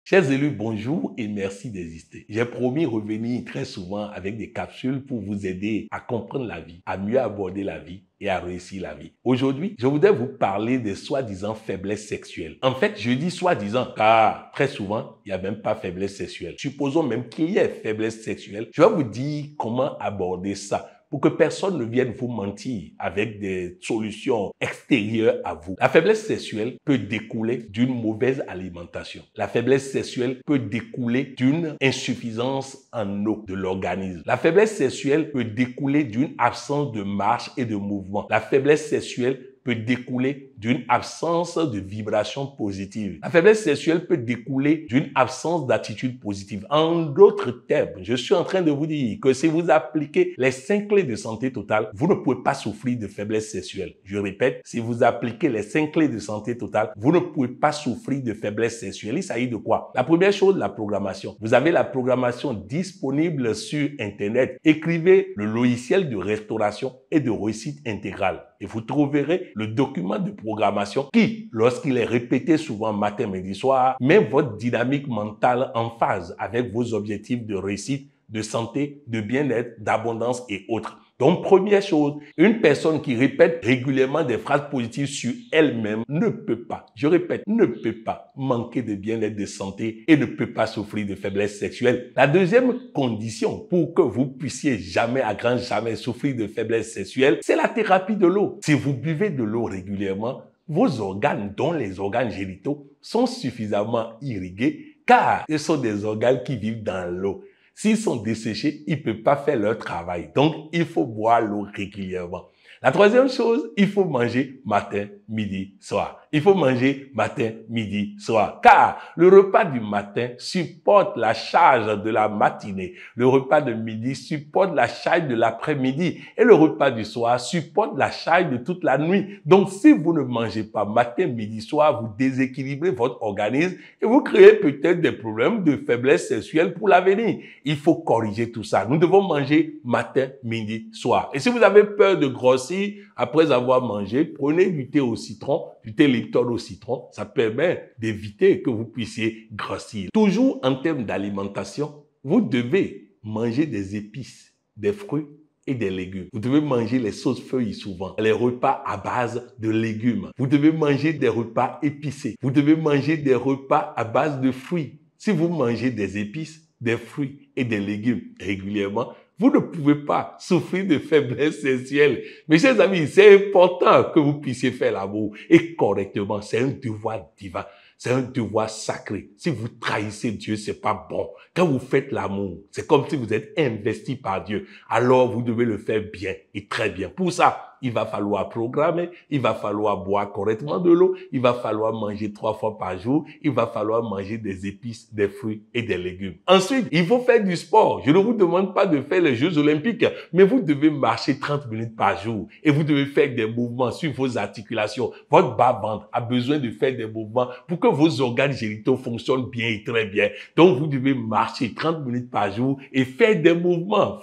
Chers élus, bonjour et merci d'exister. J'ai promis revenir très souvent avec des capsules pour vous aider à comprendre la vie, à mieux aborder la vie et à réussir la vie. Aujourd'hui, je voudrais vous parler des soi-disant faiblesses sexuelles. En fait, je dis soi-disant car très souvent, il n'y a même pas faiblesse sexuelle. Supposons même qu'il y ait faiblesse sexuelle. Je vais vous dire comment aborder ça pour que personne ne vienne vous mentir avec des solutions extérieures à vous. La faiblesse sexuelle peut découler d'une mauvaise alimentation. La faiblesse sexuelle peut découler d'une insuffisance en eau de l'organisme. La faiblesse sexuelle peut découler d'une absence de marche et de mouvement. La faiblesse sexuelle peut découler d'une absence de vibration positive. La faiblesse sexuelle peut découler d'une absence d'attitude positive. En d'autres termes, je suis en train de vous dire que si vous appliquez les 5 clés de santé totale, vous ne pouvez pas souffrir de faiblesse sexuelle. Je répète, si vous appliquez les 5 clés de santé totale, vous ne pouvez pas souffrir de faiblesse sexuelle. Il s'agit de quoi? La première chose, la programmation. Vous avez la programmation disponible sur Internet. Écrivez le logiciel de restauration et de réussite intégrale et vous trouverez le document de programmation qui, lorsqu'il est répété souvent matin, midi, soir, met votre dynamique mentale en phase avec vos objectifs de réussite, de santé, de bien-être, d'abondance et autres. Donc, première chose, une personne qui répète régulièrement des phrases positives sur elle-même ne peut pas, je répète, ne peut pas manquer de bien-être, de santé et ne peut pas souffrir de faiblesse sexuelle. La deuxième condition pour que vous puissiez jamais, à grand jamais, souffrir de faiblesse sexuelle, c'est la thérapie de l'eau. Si vous buvez de l'eau régulièrement, vos organes, dont les organes génitaux, sont suffisamment irrigués car ce sont des organes qui vivent dans l'eau. S'ils sont desséchés, ils ne peuvent pas faire leur travail. Donc, il faut boire l'eau régulièrement. La troisième chose, il faut manger matin, midi, soir. Il faut manger matin, midi, soir. Car le repas du matin supporte la charge de la matinée. Le repas de midi supporte la charge de l'après-midi. Et le repas du soir supporte la charge de toute la nuit. Donc, si vous ne mangez pas matin, midi, soir, vous déséquilibrez votre organisme et vous créez peut-être des problèmes de faiblesse sexuelle pour l'avenir. Il faut corriger tout ça. Nous devons manger matin, midi, soir. Et si vous avez peur de grossir, après avoir mangé, prenez du thé au citron, du thé Lipton au citron. Ça permet d'éviter que vous puissiez grossir. Toujours en termes d'alimentation, vous devez manger des épices, des fruits et des légumes. Vous devez manger les sauces feuilles souvent, les repas à base de légumes. Vous devez manger des repas épicés. Vous devez manger des repas à base de fruits. Si vous mangez des épices, des fruits et des légumes régulièrement, vous ne pouvez pas souffrir de faiblesse sexuelle. Mes chers amis, c'est important que vous puissiez faire l'amour et correctement. C'est un devoir divin. C'est un devoir sacré. Si vous trahissez Dieu, c'est pas bon. Quand vous faites l'amour, c'est comme si vous êtes investi par Dieu. Alors, vous devez le faire bien et très bien. Pour ça, il va falloir programmer, il va falloir boire correctement de l'eau, il va falloir manger 3 fois par jour, il va falloir manger des épices, des fruits et des légumes. Ensuite, il faut faire du sport. Je ne vous demande pas de faire les Jeux Olympiques, mais vous devez marcher 30 minutes par jour et vous devez faire des mouvements sur vos articulations. Votre bas-ventre a besoin de faire des mouvements pour que vos organes génitaux fonctionnent bien et très bien. Donc, vous devez marcher 30 minutes par jour et faire des mouvements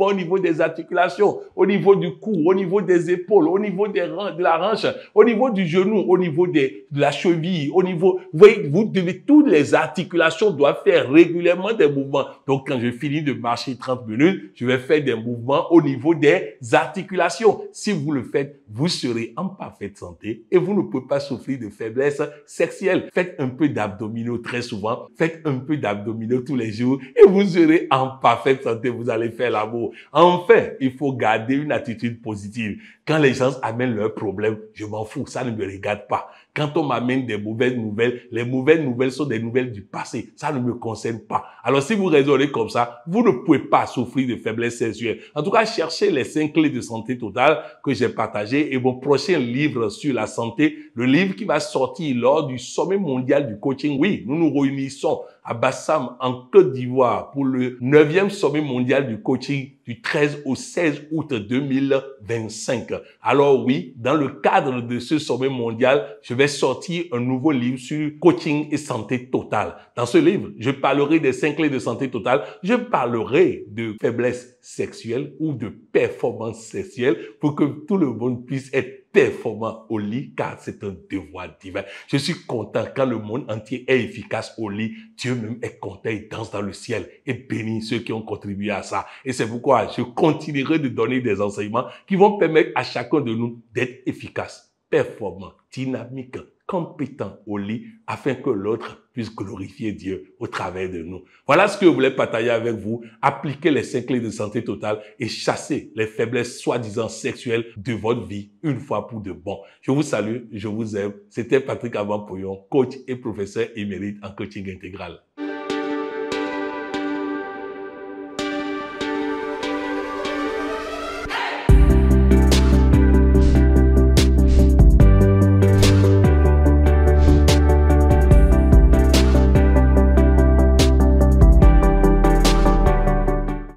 au niveau des articulations, au niveau du cou, au niveau des épaules, au niveau de la hanche, au niveau du genou, au niveau de la cheville, au niveau, toutes les articulations doivent faire régulièrement des mouvements. Donc, quand je finis de marcher 30 minutes, je vais faire des mouvements au niveau des articulations. Si vous le faites, vous serez en parfaite santé et vous ne pouvez pas souffrir de faiblesse sexuelle. Faites un peu d'abdominaux très souvent, faites un peu d'abdominaux tous les jours et vous serez en parfaite santé, vous allez faire l'amour. Enfin, il faut garder une attitude positive. Quand les gens amènent leurs problèmes, je m'en fous, ça ne me regarde pas. Quand on m'amène des mauvaises nouvelles, les mauvaises nouvelles sont des nouvelles du passé. Ça ne me concerne pas. Alors, si vous raisonnez comme ça, vous ne pouvez pas souffrir de faiblesse sexuelle. En tout cas, cherchez les 5 clés de santé totale que j'ai partagées et mon prochain livre sur la santé, le livre qui va sortir lors du sommet mondial du coaching. Oui, nous nous réunissons à Bassam, en Côte d'Ivoire, pour le 9e sommet mondial du coaching du 13 au 16 août 2025. Alors oui, dans le cadre de ce sommet mondial, je vais j'ai sorti un nouveau livre sur coaching et santé totale. Dans ce livre, je parlerai des 5 clés de santé totale. Je parlerai de faiblesse sexuelle ou de performance sexuelle pour que tout le monde puisse être performant au lit, car c'est un devoir divin. Je suis content quand le monde entier est efficace au lit. Dieu même est content et danse dans le ciel et bénit ceux qui ont contribué à ça. Et c'est pourquoi je continuerai de donner des enseignements qui vont permettre à chacun de nous d'être efficace, performant, dynamique, compétent au lit, afin que l'autre puisse glorifier Dieu au travers de nous. Voilà ce que je voulais partager avec vous. Appliquez les 5 clés de santé totale et chassez les faiblesses soi-disant sexuelles de votre vie une fois pour de bon. Je vous salue, je vous aime. C'était Patrick Abampoyon, coach et professeur émérite en coaching intégral.